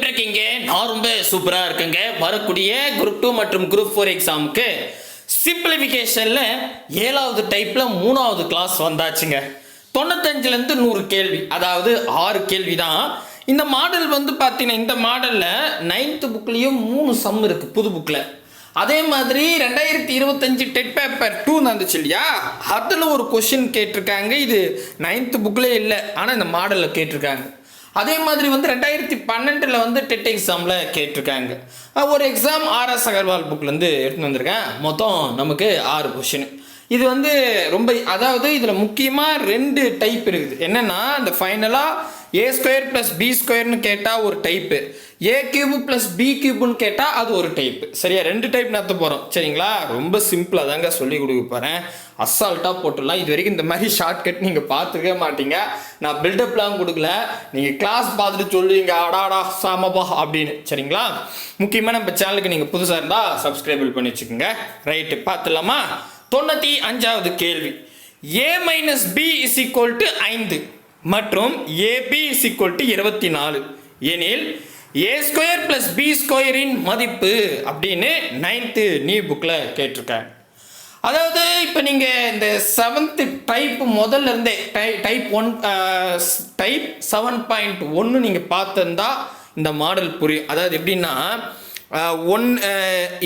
எப்படி இருக்கீங்க? நான் ரொம்ப சூப்பராக இருக்குங்க. வரக்கூடிய குரூப் 2 மற்றும் குரூப் 4 எக்ஸாமுக்கு சிம்பிளிஃபிகேஷனில் 7வது டைப்பில் 3வது கிளாஸ் வந்தாச்சுங்க. 95லேருந்து 100 கேள்வி, அதாவது 6 கேள்வி தான். இந்த மாடல் பார்த்தீங்கன்னா இந்த மாடலில் 9th புக்லேயும் 3 சம் இருக்குது புது புக்கில். அதே மாதிரி 2025 டெட் பேப்பர் 2 வந்துச்சு இல்லையா, அதில் ஒரு கொஷின் கேட்டிருக்காங்க. இது 9th புக்கில் இல்லை, ஆனால் இந்த மாடலில் கேட்டிருக்காங்க. அதே மாதிரி 2012 டெட் எக்ஸாமில் கேட்டிருக்காங்க. ஒரு எக்ஸாம் ஆர்எஸ் அகர்வால் புக்லேருந்து எடுத்துன்னு வந்திருக்கேன். மொத்தம் நமக்கு 6 கொஷின். இது ரொம்ப, அதாவது இதில் முக்கியமாக 2 டைப் இருக்குது. என்னென்னா இந்த ஃபைனலாக a² + b² கேட்டால் ஒரு டைப்பு, a³ + b³ கேட்டால் அது ஒரு டைப்பு. சரியா, 2 டைப் நடத்த போகிறோம். சரிங்களா, ரொம்ப சிம்பிளாக தாங்க சொல்லி கொடுக்க போகிறேன். அசால்ட்டாக போட்டுடலாம். இது வரைக்கும் இந்த மாதிரி ஷார்ட்கட் நீங்கள் பார்த்துக்கவே மாட்டீங்க. நான் பில்டப்லாம் கொடுக்கல, நீங்கள் கிளாஸ் பார்த்துட்டு சொல்லுவீங்க அடாடா சாமபா அப்படின்னு. சரிங்களா, முக்கியமாக நம்ம சேனலுக்கு நீங்கள் புதுசாக இருந்தால் சப்ஸ்கிரைபிள் பண்ணி வச்சுக்கோங்க. ரைட்டு, பார்த்துடலாமா? 95வது கேள்வி. a - b = 5 மற்றும் ab = 24 எனில் a² + b² மதிப்பு அப்படின்னு 9th நியூ புக்கில் கேட்டிருக்காங்க. அதாவது இப்போ நீங்கள் இந்த 7th டைப் முதல்ல இருந்தே டைப் 7.1 நீங்கள் பார்த்துருந்தா இந்த மாடல் புரியும். அதாவது எப்படின்னா 1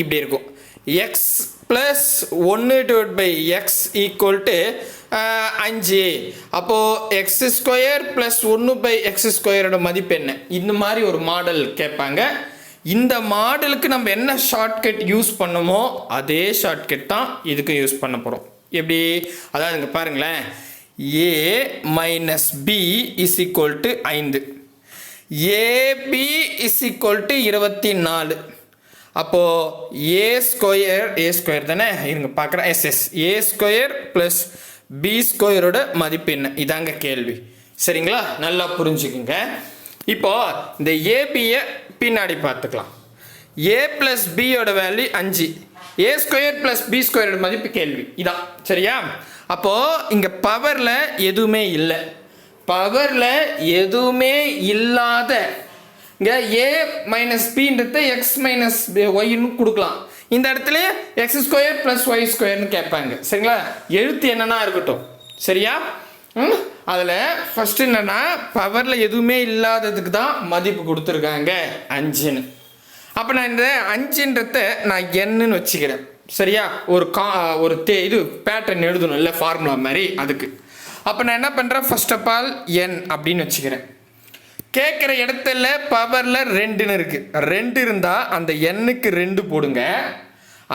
இப்படி இருக்கும், x + 1/x = 5. அப்போது x² + 1/x² மதிப்பு என்ன? இந்த மாதிரி ஒரு மாடல் கேட்பாங்க. இந்த மாடலுக்கு நம்ம என்ன ஷார்ட்கட் யூஸ் பண்ணுமோ அதே ஷார்ட்கட் தான் இதுக்கும் யூஸ் பண்ண போகிறோம். எப்படி? அதாவது இங்கே பாருங்களேன், a - b = 5, ab = 24. அப்போது a² தானே, இருங்க பார்க்குறேன், a² + b² மதிப்பு என்ன? இதாங்க கேள்வி. சரிங்களா, நல்லா புரிஞ்சுக்குங்க. இப்போ இந்த ஏபியை பின்னாடி பார்த்துக்கலாம். a + b value 5, a² + b² மதிப்பு கேள்வி இதான். சரியா, அப்போது இங்கே பவரில் எதுவுமே இல்லை. பவரில் எதுவுமே இல்லாத இங்கே a - bன்றது x - yன்னு கொடுக்கலாம். இந்த இடத்துல x² + y² கேட்பாங்க. சரிங்களா, எழுத்து என்னன்னா இருக்கட்டும். சரியா, அதில் ஃபஸ்ட்டு என்னென்னா பவரில் எதுவுமே இல்லாததுக்கு தான் மதிப்பு கொடுத்துருக்காங்க 5ன்னு. அப்போ நான் இந்த 5ன்றத நான் என்னன்னு வச்சுக்கிறேன். சரியா, ஒரு இது பேட்டர்ன் எழுதணும் இல்லை, ஃபார்முலா மாதிரி. அதுக்கு அப்போ நான் என்ன பண்ணுறேன், ஃபர்ஸ்ட் ஆஃப் ஆல் n அப்படின்னு வச்சுக்கிறேன். கேட்குற இடத்துல பவரில் 2ன்னு இருக்குது. 2 இருந்தால் அந்த எண்ணுக்கு 2 போடுங்க.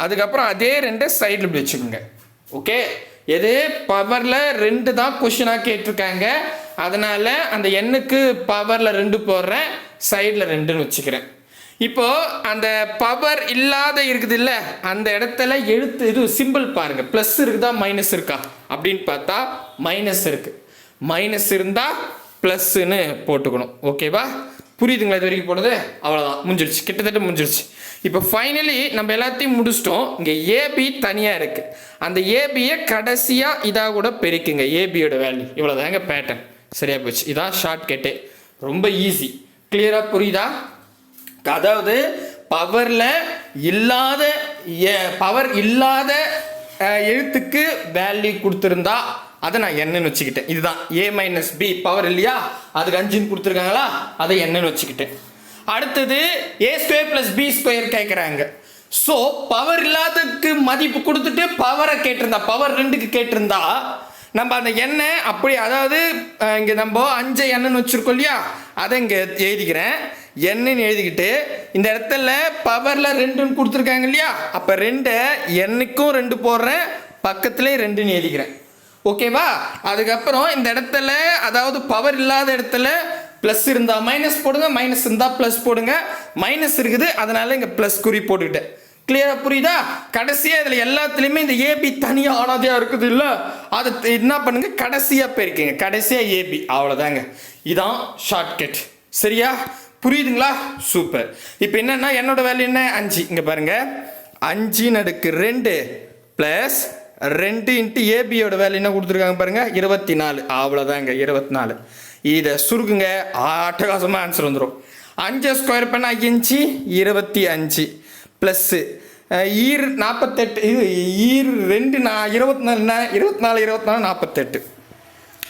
அதுக்கப்புறம் அதே 2 சைடில் இப்படி வச்சுக்கோங்க. ஓகே, எது பவரில் 2 தான் கொஷினாக கேட்டிருக்காங்க. அதனால் அந்த எண்ணுக்கு பவரில் 2 போடுறேன், சைடில் 2ன்னு வச்சுக்கிறேன். இப்போது அந்த பவர் இல்லாத இருக்குது இல்லை, அந்த இடத்துல எழுத்து இது சிம்பிள் பாருங்கள், ப்ளஸ் இருக்குதா மைனஸ் இருக்கா அப்படின்னு பார்த்தா மைனஸ் இருக்குது. மைனஸ் இருந்தால் ப்ளஸ்ன்னு போட்டுக்கணும். ஓகேவா, புரியுதுங்களா? இது வரைக்கும் போடுறது அவ்வளோதான், முடிஞ்சிருச்சு, கிட்டத்தட்ட முடிஞ்சிருச்சு. இப்போ ஃபைனலி நம்ம எல்லாத்தையும் முடிச்சிட்டோம். இங்கே ஏபி தனியாக இருக்குது. அந்த ஏபியை கடைசியாக இதாக கூட பெருக்குங்க, ஏபியோட வேல்யூ. இவ்வளோதாங்க பேட்டர்ன். சரியா போச்சு, இதான் ஷார்ட்கட்டு. ரொம்ப ஈஸி. கிளியராக புரியுதா? அதாவது பவர் இல்லாத எழுத்துக்கு வேல்யூ கொடுத்துருந்தா அதை நான் என்னன்னு வச்சுக்கிட்டேன். இதுதான் a - b பவர் இல்லையா, அதுக்கு 5ன்னு கொடுத்துருக்காங்களா, அதை என்னன்னு வச்சுக்கிட்டேன். அடுத்தது a² + b² கேட்குறாங்க. ஸோ பவர் இல்லாததுக்கு மதிப்பு கொடுத்துட்டு பவரை கேட்டிருந்தா, பவர் 2க்கு கேட்டிருந்தா நம்ம அந்த எண்ணெய் அப்படி, அதாவது இங்கே நம்ம 5 என்னன்னு வச்சுருக்கோம் இல்லையா, அதை இங்கே எழுதிக்கிறேன். என்னன்னு எழுதிக்கிட்டு இந்த இடத்துல பவரில் 2ன்னு கொடுத்துருக்காங்க இல்லையா, அப்போ 2 என்னைக்கும் 2 போடுறேன், பக்கத்துலேயே 2ன்னு எழுதிக்கிறேன். ஓகேவா, அதுக்கப்புறம் இந்த இடத்துல அதாவது பவர் இல்லாத இடத்துல ப்ளஸ் இருந்தால் மைனஸ் போடுங்க, மைனஸ் இருந்தால் ப்ளஸ் போடுங்க. மைனஸ் இருக்குது, அதனால இங்கே ப்ளஸ் குறி போட்டுக்கிட்டேன். கிளியராக புரியுதா? கடைசியாக இதில் எல்லாத்துலேயுமே இந்த ஏபி தனியாக ஆனாதையாக இருக்குது இல்லை, அதை என்ன பண்ணுங்க, கடைசியாக பெருக்குங்க, கடைசியாக ஏபி. அவ்வளோதாங்க, இதான் ஷார்ட்கட். சரியா, புரியுதுங்களா? சூப்பர். இப்போ என்னென்னா என்னோட வேல்யூ என்ன, 5. இங்கே பாருங்கள், 5/2 ப்ளஸ் 2 × ஏபியோட வேல்யூ என்ன கொடுத்துருக்காங்க பாருங்கள், 24. அவ்வளோதாங்க, 24. இதை சுருக்குங்க, அட்டகாசமாக ஆன்சர் வந்துடும். 5 ஸ்கொயர் பண்ணால் 5 25 ப்ளஸ்ஸு ஈர் 48 இது ஈர் 2 24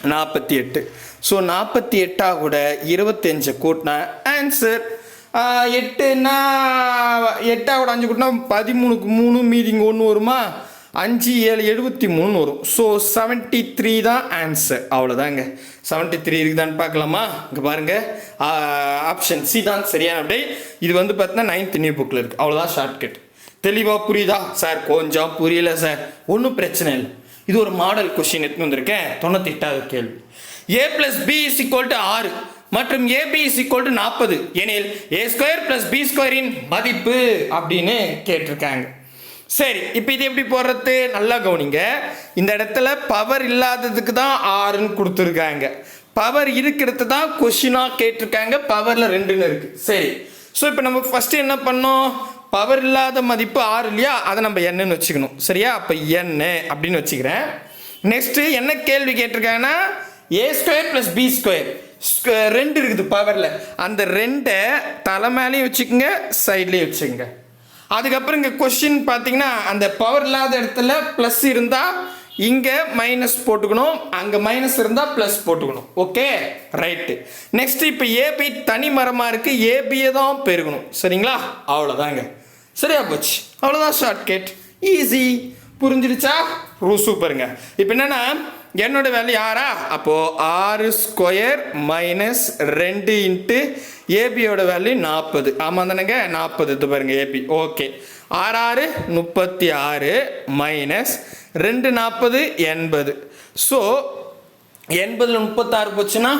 48 ஸோ 48 கூட 25 கூட்டினா ஆன்சர் 8னா 8 கூட 5 கூட்டினா 13க்கு 3 மீதி இங்கே 1 வருமா 5 7 73 வரும். ஸோ 73 தான் ஆன்சர். அவ்வளோதாங்க. 73 இருக்குதான்னு பார்க்கலாமா? இங்கே பாருங்கள், ஆப்ஷன் சி தான் சரியான விடை. இது வந்து பார்த்தீங்கன்னா 9th நியூ புக்கில் இருக்குது. அவ்வளோதான் ஷார்ட்கட். தெளிவாக புரியுதா சார்? கொஞ்சம் புரியல சார், ஒன்றும் பிரச்சனை இல்லை. இது ஒரு மாடல் கொஸ்டின் எடுத்துன்னு வந்திருக்கேன். 98வது கேள்வி. a + b = 6 மற்றும் ab = 40 எனில் a² + b² இன் மதிப்பு அப்படின்னு கேட்டிருக்காங்க. சரி, இப்போ இது எப்படி போடுறது? நல்லா கவனிங்க. இந்த இடத்துல பவர் இல்லாததுக்கு தான் 6ன்னு கொடுத்துருக்காங்க. பவர் இருக்கிறது தான் கொஸ்டினாக கேட்டிருக்காங்க. பவரில் 2ன்னு இருக்குது. சரி, ஸோ இப்போ நம்ம ஃபஸ்ட்டு என்ன பண்ணோம்? பவர் இல்லாத மதிப்பு 6 இல்லையா, அதை நம்ம என்னன்னு வச்சுக்கணும். சரியா? அப்போ என்ன அப்படின்னு வச்சுக்கிறேன். நெக்ஸ்ட்டு என்ன கேள்வி கேட்டிருக்காங்கன்னா a² + b² 2 இருக்குது பவரில். அந்த 2 தலை மேலேயும் வச்சுக்கோங்க, சைட்லேயும் வச்சுக்கோங்க. அதுக்கப்புறம் இங்கே கொஸ்டின் பார்த்தீங்கன்னா அந்த பவர் இல்லாத இடத்துல ப்ளஸ் இருந்தால் இங்கே மைனஸ் போட்டுக்கணும், அங்கே மைனஸ் இருந்தால் ப்ளஸ் போட்டுக்கணும். Okay, right. நெக்ஸ்ட் இப்போ ஏபி தனி மரமாக இருக்குது, ஏபியை தான் பெருகணும். சரிங்களா? அவ்வளோதாங்க. சரியா போச்சு. அவ்வளோதான் ஷார்ட்கட். ஈஸி. புரிஞ்சிடுச்சா? சூப்பருங்க. இப்போ என்னென்னா என்னோட வேல்யூ 6ஆ? அப்போது 6² - 2 இன்ட்டு ஏபியோட வேல்யூ 40. ஆமாம் தானேங்க? 40. இது பாருங்கள் ஏபி. Okay, 6 36 minus 2 40 80. ஸோ 80ல் 36 போச்சுன்னா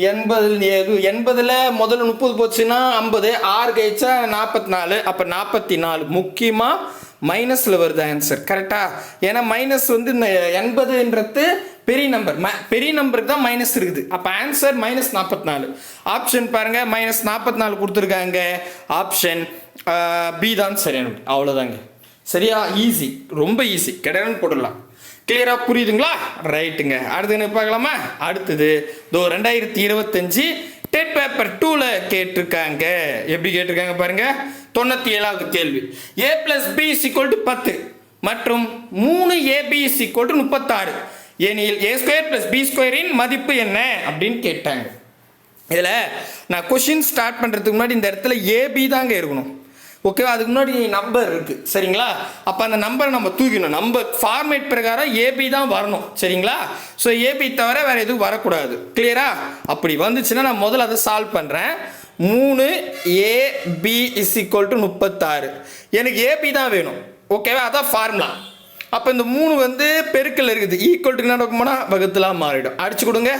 80ல் முதல்ல 30 போச்சுன்னா 50, 6 கழிச்சா 44. அப்போ 44. முக்கியமாக மைனஸில் வருது ஆன்சர். கரெக்டாக? ஏன்னா மைனஸ் வந்து இந்த 80ன்றது பெரிய நம்பர், பெரிய நம்பருக்கு தான் மைனஸ் இருக்குது. அப்போ ஆன்சர் -44. ஆப்ஷன் பாருங்கள், -44 கொடுத்துருக்காங்க. ஆப்ஷன் பி தான் சரியான. அவ்வளோதாங்க. சரியா? ஈஸி, ரொம்ப ஈஸி. கிடையாது போட்டுடலாம். கிளியராக புரியுதுங்களா? ரைட்டுங்க. அடுத்து என்ன பார்க்கலாமா? அடுத்தது 2025 டெட் பேப்பர் 2ல் கேட்டிருக்காங்க. எப்படி கேட்டிருக்காங்க பாருங்க. 97வது கேள்வி. a + b = 10 மற்றும் 3ab = 36 எனில் a² + b² இன் மதிப்பு என்ன அப்படின்னு கேட்டாங்க. இதில் நான் கொஷின் ஸ்டார்ட் பண்ணுறதுக்கு முன்னாடி இந்த இடத்துல ஏபி தாங்க இருக்கணும். ஓகேவா? அதுக்கு முன்னாடி நம்பர் இருக்குது. சரிங்களா? அப்போ அந்த நம்பரை நம்ம தூக்கணும். நம்பர் ஃபார்மேட் பிரகாரம் ஏபி தான் வரணும். சரிங்களா? ஸோ ஏபி தவிர வேறு எதுவும் வரக்கூடாது. கிளியரா? அப்படி வந்துச்சுன்னா நான் முதல்ல அதை சால்வ் பண்ணுறேன். 3ab = 36. எனக்கு ஏபி தான் வேணும். ஓகேவா? அதான் ஃபார்முலா. அப்போ இந்த 3 வந்து பெருக்கல் இருக்குது. ஈக்குவல்ட்டுக்கு நடக்கும்போனா வகுத்துலாம் மாறிடும். அடிச்சு கொடுங்க.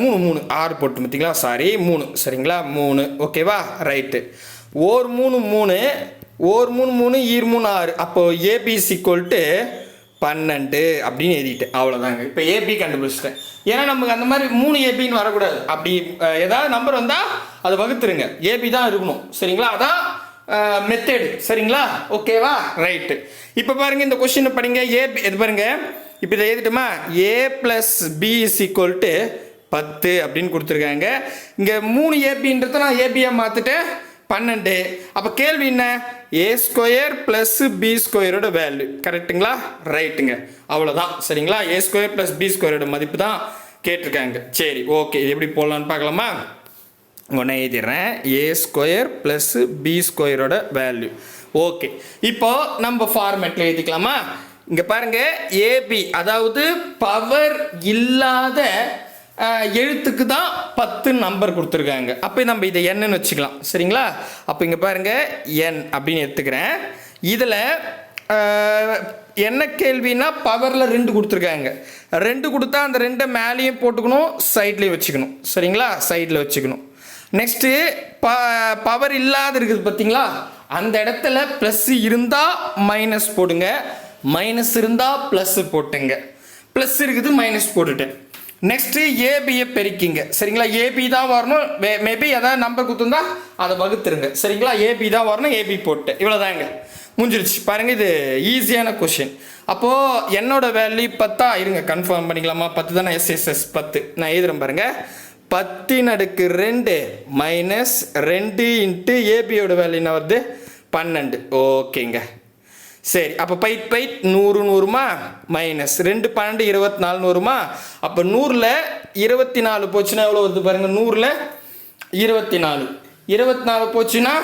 3 6 போட்டு பார்த்தீங்களா? சாரி 3. சரிங்களா? 3. ஓகேவா? ரைட்டு. 1 3 3 1 3 3 ஈர் 3 6. அப்போது ஏபி = 12 அப்படின்னு எழுதிட்டேன். அவ்வளோதாங்க. இப்போ ஏபி கண்டுபிடிச்சிட்டேன். ஏன்னா நமக்கு அந்த மாதிரி 3 ஏபின்னு வரக்கூடாது. அப்படி ஏதாவது நம்பர் வந்தால் அதை வகுத்துருங்க. ஏபி தான் இருக்கணும். சரிங்களா? அதான் மெத்தேடு. சரிங்களா? ஓகேவா? ரைட்டு. இப்போ பாருங்கள், இந்த கொஸ்டினை படிங்க. ஏபி இது பாருங்கள். இப்போ இதை எழுதிட்டோமா? a + b = 10 அப்படின்னு கொடுத்துருக்காங்க. இங்கே 3 ஏபின்றத நான் ஏபியாக மாற்றிட்டேன். 12. அப்போ கேள்வி என்ன? a² + b² value. கரெக்டுங்களா? ரைட்டுங்க. அவ்வளோதான். சரிங்களா? a² + b² மதிப்பு தான் கேட்டிருக்காங்க. சரி, ஓகே. இது எப்படி போடலான்னு பார்க்கலாமா? ஒன்று எழுதிடுறேன். a² + b² value. ஓகே, இப்போ நம்ம ஃபார்மேட்டில் எழுதிக்கலாமா? இங்கே பாருங்கள், ஏபி அதாவது பவர் இல்லாத எழுத்துக்கு தான் 10 நம்பர் கொடுத்துருக்காங்க. அப்போ நம்ம இதை என்னன்னு வச்சுக்கலாம். சரிங்களா? அப்போ இங்கே பாருங்கள், n அப்படின்னு எடுத்துக்கிறேன். இதில் என்ன கேள்வினா பவரில் 2 கொடுத்துருக்காங்க. 2 கொடுத்தா அந்த 2 மேலேயும் போட்டுக்கணும், சைட்லேயும் வச்சுக்கணும். சரிங்களா? சைடில் வச்சுக்கணும். நெக்ஸ்ட்டு பவர் இல்லாத இருக்குது பார்த்தீங்களா? அந்த இடத்துல ப்ளஸ் இருந்தால் மைனஸ் போடுங்க, மைனஸ் இருந்தால் ப்ளஸ் போட்டுங்க. ப்ளஸ் இருக்குது, மைனஸ் போட்டுட்டேன். நெக்ஸ்ட்டு ஏபியை பெருக்கிங்க. சரிங்களா? ஏபி தான் வரணும். மேபி ஏதாவது நம்பர் கொடுத்துருந்தா அதை வகுத்துருங்க. சரிங்களா? ஏபி தான் வரணும், ஏபி போட்டு. இவ்வளோதாங்க, முடிஞ்சிருச்சு. பாருங்கள், இது ஈஸியான கொஷின். அப்போது என்னோட வேல்யூ 10. இருங்க, கன்ஃபார்ம் பண்ணிக்கலாமா? 10 தானே? எஸ்எஸ்எஸ் 10. நான் எழுதுறேன் பாருங்கள். 10^2 மைனஸ் 2 இன்ட்டு ஏபியோட வேல்யூ என்ன வருது 12. ஓகேங்க. சரி, அப்போ பைட் 100 100மா மைனஸ் 2 12 24 100மா. அப்போ 100ல் 24 போச்சுன்னா எவ்வளோ வருது பாருங்க. 100ல் 24 போச்சுன்னா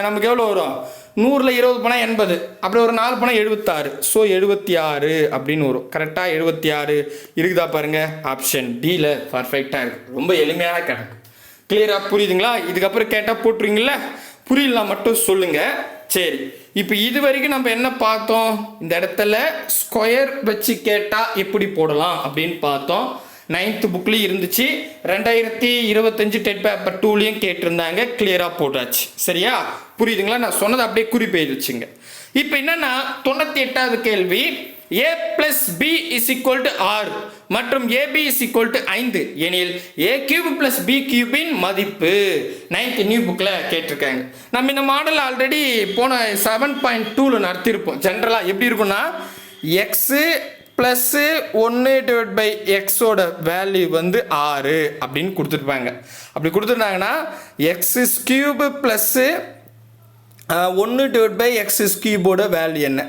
நமக்கு எவ்வளோ வரும்? 100ல் 20 போனால் 80, அப்படி ஒரு 4 போனால் 76. ஸோ 76 அப்படின்னு வரும். கரெக்டாக 76 இருக்குதா பாருங்க. ஆப்ஷன் டியில் பர்ஃபெக்டாக இருக்குது. ரொம்ப எளிமையான கணக்கு. கிளியராக புரியுதுங்களா? இதுக்கப்புறம் கேட்டால் போட்டுருங்களா? புரியலாம் மட்டும் சொல்லுங்கள். சரி, இப்போ இது வரைக்கும் நம்ம என்ன பார்த்தோம்? இந்த இடத்துல ஸ்கொயர் வச்சு கேட்டால் எப்படி போடலாம் அப்படின்னு பார்த்தோம். 9th புக்லேயும் இருந்துச்சு, 2025 டெட் பேப்பர் 2லையும் கேட்டிருந்தாங்க. கிளியராக போட்டாச்சு. சரியா? புரியுதுங்களா? நான் சொன்னதை அப்படியே குறிப்பு வச்சுங்க. இப்போ என்னன்னா 98வது கேள்வி, a plus b is equal to 6 மற்றும் ab is equal to 5 எனில் a cube plus b cube இன் மதிப்பு 9th நியூ புக்கில் கேட்டிருக்காங்க. நம்ம இந்த மாடல் ஆல்ரெடி போன 7.2ல நடத்திருப்போம். ஜென்ரலாக எப்படி இருக்குன்னா எக்ஸு ப்ளஸ்ஸு 1/xோட வேல்யூ வந்து 6 அப்படின்னு கொடுத்துருப்பாங்க. அப்படி கொடுத்துருந்தாங்கன்னா எக்ஸஸ் கியூபு ப்ளஸ்ஸு 1/x கியூபோட வேல்யூ என்ன?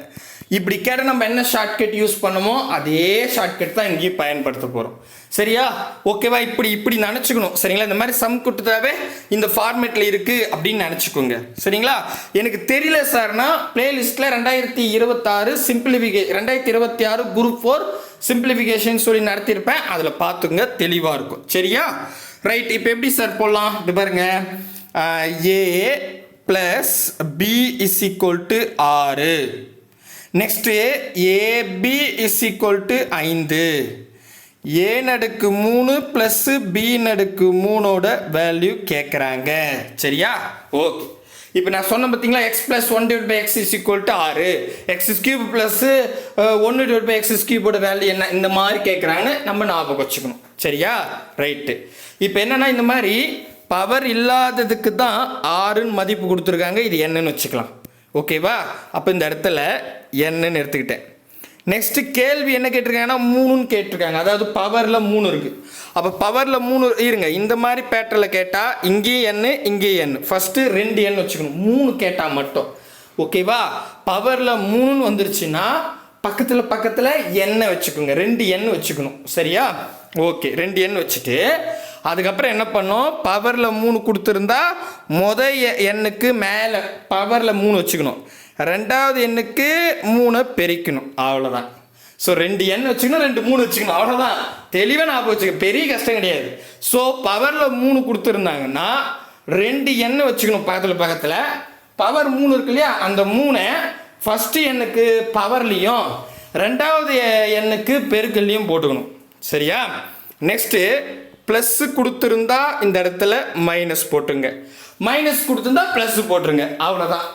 இப்படி கேட்டால் நம்ம என்ன ஷார்ட்கட் யூஸ் பண்ணுமோ அதே ஷார்ட்கட் தான் இங்கேயும் பயன்படுத்த போகிறோம். சரியா? ஓகேவா? இப்படி நினச்சிக்கணும். சரிங்களா? இந்த மாதிரி சம் கொடுத்தாவே இந்த ஃபார்மேட்டில் இருக்குது அப்படின்னு நினச்சிக்கோங்க. சரிங்களா? எனக்கு தெரியல சார்னா பிளேலிஸ்ட்டில் 2026 2026 குரூப் 4 சிம்பிளிஃபிகேஷன் சொல்லி நடத்தியிருப்பேன். அதில் பார்த்துங்க, தெளிவாக இருக்கும். சரியா? ரைட். இப்போ எப்படி சார் போடலாம்? இது பாருங்க, a plus b is equal to 6. Next AB is equal to 5. a^3 plus b^3ஓட வேல்யூ கேட்குறாங்க. சரியா? ஓகே. இப்போ நான் சொன்ன பார்த்தீங்களா, x plus 1/x is equal to 6, x³ plus 1/x³ value என்ன? இந்த மாதிரி கேட்குறாங்கன்னு நம்ம ஞாபகம் வச்சுக்கணும். சரியா? ரைட்டு. இப்போ என்னென்னா இந்த மாதிரி பவர் இல்லாததுக்கு தான் 6ன்னு மதிப்பு கொடுத்துருக்காங்க. இது என்னன்னு வச்சுக்கலாம். ஓகேவா? அப்போ இந்த இடத்துல என்னன்னு எடுத்துக்கிட்டேன். நெக்ஸ்ட்டு கேள்வி என்ன கேட்டிருக்காங்கன்னா 3ன்னு கேட்டிருக்காங்க. அதாவது பவரில் 3 இருக்குது. அப்போ பவரில் 3 இருங்க. இந்த மாதிரி பேட்டரில் கேட்டால் இங்கேயும் n இங்கேயும் n, ஃபஸ்ட்டு 2 n வச்சுக்கணும். 3 கேட்டால் மட்டும். ஓகேவா? பவரில் 3ன்னு வந்துருச்சுன்னா பக்கத்தில் n வச்சுக்கோங்க. 2 n வச்சுக்கணும். சரியா? ஓகே. 2 n வச்சுட்டு அதுக்கப்புறம் என்ன பண்ணோம்? பவரில் 3 கொடுத்துருந்தா எண்ணுக்கு மேலே பவரில் 3 வச்சுக்கணும். ரெண்டாவது எண்ணுக்கு 3 பெருக்கணும். அவ்வளோதான். ஸோ 2 n வச்சுக்கணும், 2 3 வச்சுக்கணும். அவ்வளோதான். தெளிவாக ஞாபகம் வச்சுக்க, பெரிய கஷ்டம் கிடையாது. ஸோ பவரில் 3 கொடுத்துருந்தாங்கன்னா 2 n வச்சுக்கணும் பக்கத்தில். பவர் 3 இருக்கு இல்லையா, அந்த 3 ஃபஸ்ட்டு எண்ணுக்கு பவர்லேயும் ரெண்டாவது எண்ணுக்கு பெருக்கல்லையும் போட்டுக்கணும். சரியா? நெக்ஸ்ட்டு ப்ளஸ்ஸு கொடுத்துருந்தா இந்த இடத்துல மைனஸ் போட்டுருங்க, மைனஸ் கொடுத்துருந்தா ப்ளஸ் போட்டுருங்க. அவ்வளோதான்.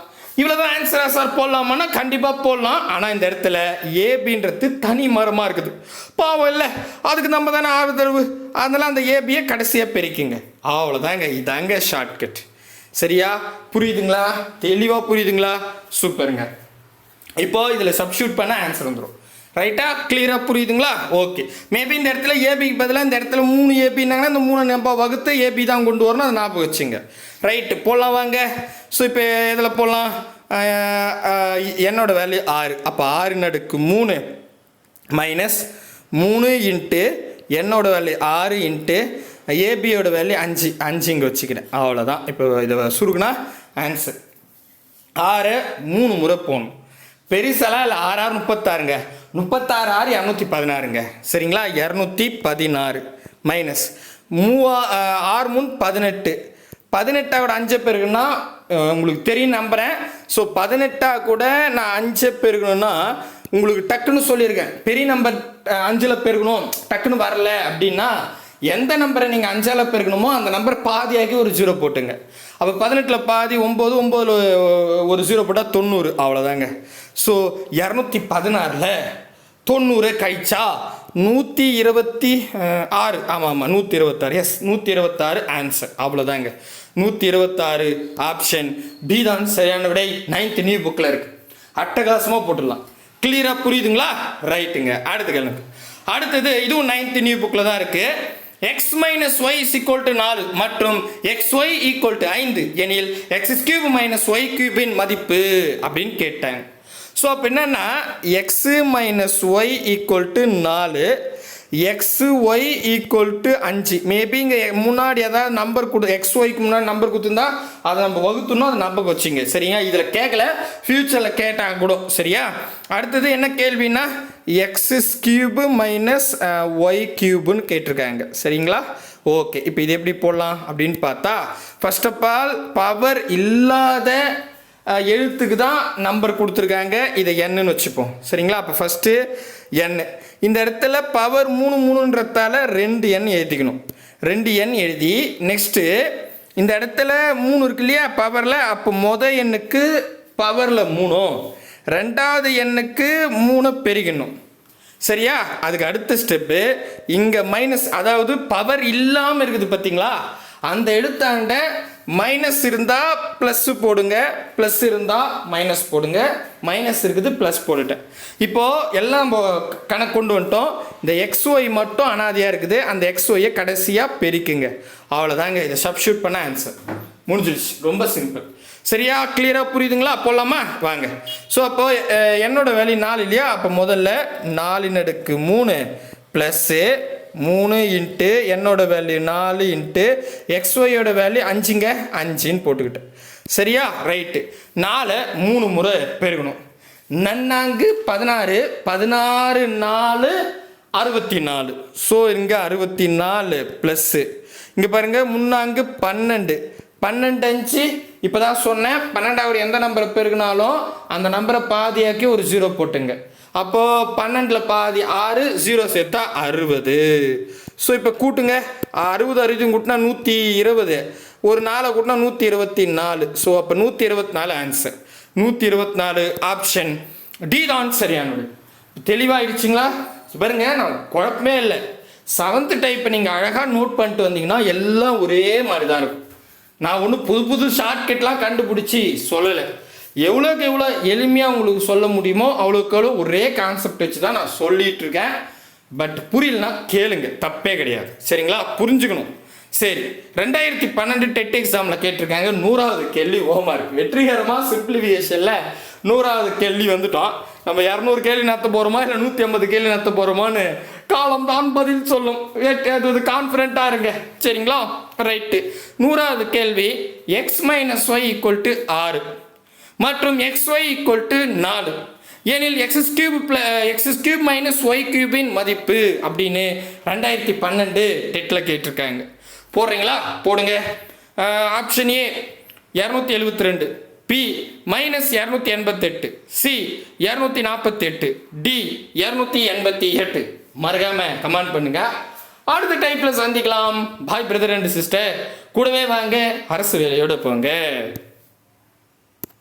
இவ்வளோதான் ஆன்சராக சார் போடலாமான்னா கண்டிப்பாக போடலாம். ஆனால் இந்த இடத்துல ஏபின்றது தனி மரமாக இருக்குது. பாவம் இல்லை, அதுக்கு நம்ம தானே ஆதரவு. அதனால் அந்த ஏபியை கடைசியாக பெருக்கிங்க. அவ்வளோதாங்க. இதாங்க ஷார்ட்கட். சரியா? புரியுதுங்களா? தெளிவாக புரியுதுங்களா? சூப்பருங்க. இப்போது இதில் சப்ஸ்டியூட் பண்ண ஆன்சர் வந்துடும். ரைட்டா? கிளியராக புரியுதுங்களா? ஓகே. மேபி இந்த இடத்துல ஏபிக்கு பதிலாக இந்த இடத்துல 3 ஏபின்னாங்கன்னா இந்த 3 நம்ம வகுத்து ஏபி தான் கொண்டு வரணும். அதை ஞாபகம் வச்சுங்க. ரைட்டு, போடலாம் வாங்க. ஸோ இப்போ இதில் போடலாம். என்னோட வேல்யூ 6. அப்போ 6^3 மைனஸ் 3 இன்ட்டு என்னோட வேல்யூ 6 இன்ட்டு ஏபியோட வேல்யூ 5 இங்கே வச்சுக்கிறேன். அவ்வளோதான். இப்போ இதை சுருக்குனா ஆன்சர் 6 3 முறை போகணும். பெருசெல்லாம் இல்லை. 6 36ங்க. 36 6 216ங்க. சரிங்களா? 216 மைனஸ் 6 3 18. 18 5 பெருக்குன்னா உங்களுக்கு தெரியும் நம்புகிறேன். ஸோ 18 கூட நான் 5 பெருக்கணும்னா உங்களுக்கு டக்குன்னு சொல்லியிருக்கேன். பெரிய நம்பர் 5ல் பெருக்கணும், டக்குன்னு வரல அப்படின்னா எந்த நம்பரை நீங்கள் 5ஆல் பெருக்கணுமோ அந்த நம்பர் பாதியாக்கி ஒரு 0 போட்டுங்க. அப்போ 18ல் பாதி 9, 9ல் ஒரு 0 போட்டால் 90. அவ்வளோதாங்க. ஸோ 216ல் 90 கழிச்சா 126. ஆமாம் 126. Yes, 126 answer. அவ்வளோதாங்க. 126 ஆப்ஷன் பி தான் சரியான விடை. 9th நியூ புக்கில் இருக்குது. அட்டகாசமாக போட்டுடலாம். கிளியராக புரியுதுங்களா? ரைட்டுங்க. அடுத்த கேள்வி. அடுத்தது இதுவும் 9th நியூ புக்கில் தான் இருக்குது. x minus Y is equal to 4 மற்றும் xy ஈக்குவல் டு 5 எனில் எக்ஸ் கியூப் மைனஸ் ஒய் கியூபின் மதிப்பு அப்படின்னு கேட்டாங்க. ஸோ அப்போ என்னன்னா X minus Y equal to 4, X Y equal to 5. Maybe இங்கே முன்னாடி ஏதாவது நம்பர் கொடு எக்ஸ் ஒய்க்கு முன்னாடி நம்பர் கொடுத்துருந்தா அதை நம்ம வகுத்துனோம், அதை நம்பர் வச்சுங்க. சரியா, இதில் கேட்கல, ஃப்யூச்சரில் கேட்டால் கூட. சரியா, அடுத்தது என்ன கேள்வின்னா எக்ஸ் கியூபு மைனஸ் ஒய் கியூபுன்னு கேட்டிருக்காங்க. சரிங்களா, ஓகே. இப்போ இது எப்படி போடலாம் அப்படின்னு பார்த்தா, ஃபர்ஸ்ட் ஆஃப் ஆல் பவர் இல்லாத எழுத்துக்கு தான் நம்பர் கொடுத்துருக்காங்க, இதை என்னு வச்சுப்போம். சரிங்களா, அப்போ ஃபஸ்ட்டு என், இந்த இடத்துல பவர் 3 2 எண் எழுதிக்கணும். 2 எண் எழுதி நெக்ஸ்ட்டு இந்த இடத்துல 3 இருக்கு இல்லையா பவரில், அப்போ எண்ணுக்கு பவரில் 3, ரெண்டாவது எண்ணுக்கு 3 பெருகணும். சரியா, அதுக்கு அடுத்த ஸ்டெப்பு இங்கே மைனஸ், அதாவது பவர் இல்லாமல் இருக்குது பார்த்தீங்களா, அந்த எழுத்தாண்ட மைனஸ் இருந்தால் ப்ளஸ் போடுங்க, ப்ளஸ் இருந்தால் மைனஸ் போடுங்க, மைனஸ் இருக்குது ப்ளஸ் போட்டுட்டேன். இப்போது எல்லாம் கணக்கு கொண்டு வந்துட்டோம். இந்த எக்ஸ்ஒய் மட்டும் அனாதியாக இருக்குது, அந்த எக்ஸ்ஒய்யை கடைசியாக பெருக்குங்க. அவ்வளோதாங்க, இதை சப்ஸ்டியூட் பண்ண ஆன்சர் முடிஞ்சிடுச்சு. ரொம்ப சிம்பிள். சரியா, கிளியராக புரியுதுங்களா? போடலாமா? வாங்க. ஸோ அப்போது என்னோட வேல்யூ 4 இல்லையா, அப்போ முதல்ல 4/3 ப்ளஸ்ஸு 3 இன்ட்டு என்னோட வேல்யூ 4 இன்ட்டு எக்ஸ்ஒயோட வேல்யூ 5ங்க, 5ன்னு போட்டுக்கிட்டேன். சரியா, ரைட்டு. 4 3 முறை பெருகணும். நன்னாங்கு 16, 16 4 64. ஸோ இங்கே 64 ப்ளஸ்ஸு இங்கே பாருங்கள், முன்னாங்கு 12, 12 5. இப்போ தான் சொன்னேன், 12வது எந்த நம்பரை பெருகினாலும் அந்த நம்பரை பாதியாக்கி ஒரு 0 போட்டுங்க. அப்போது 12ல் பாதி 6, 0 சேர்த்தா 60. ஸோ இப்போ கூட்டுங்க, 60 60 கூட்டினா 120, ஒரு 4 கூட்டினா 124. ஸோ அப்போ 124 ஆன்சர். 124 ஆப்ஷன் டி தான் சரியானது. தெளிவாகிடுச்சிங்களா? பாருங்க, நான் குழப்பமே இல்லை. 7th டைப்பை நீங்கள் அழகாக நோட் பண்ணிட்டு வந்தீங்கன்னா எல்லாம் ஒரே மாதிரி தான் இருக்கும். நான் ஒன்றும் புது புது ஷார்ட்கட்லாம் கண்டுபிடிச்சி சொல்லலை. எவ்வளோக்கு எவ்வளோ எளிமையாக உங்களுக்கு சொல்ல முடியுமோ அவ்வளோக்கு எவ்வளோ ஒரே கான்செப்ட் வச்சு தான் நான் சொல்லிகிட்டு இருக்கேன். பட் புரியலனா கேளுங்க, தப்பே கிடையாது. சரிங்களா, புரிஞ்சுக்கணும். சரி, 2012 டெட் எக்ஸாமில் கேட்டிருக்காங்க 100வது கேள்வி ஹோம்வொர்க். வெற்றிகரமாக சிம்பிளிஃபிகேஷனில் 100வது கேள்வி வந்துட்டோம். நம்ம 200 கேள்வி நடத்த போகிறோமா இல்லை 150 கேள்வி நடத்த போகிறோமான்னு காலம் தான் பதில் சொல்லும். அது கான்ஃபிடென்ட்டாக இருங்க. சரிங்களா, ரைட்டு. 100வது கேள்வி X minus Y equal to 6 மற்றும் xy ஈக்குவல் டு 4 எனில் எக்ஸ் கியூப் மைனஸ் ஒய் கியூபின் மதிப்பு அப்படின்னு 2012 டெட்டில் கேட்டிருக்காங்க. போடுறீங்களா? போடுங்க. Option A 272, B minus 288, C 248, D 288. மறக்காம கமெண்ட் பண்ணுங்க. அடுத்த டைப்பில் சந்திக்கலாம். Bye brother and sister. கூடவே வாங்க, அரசு வேலையோடு போங்க.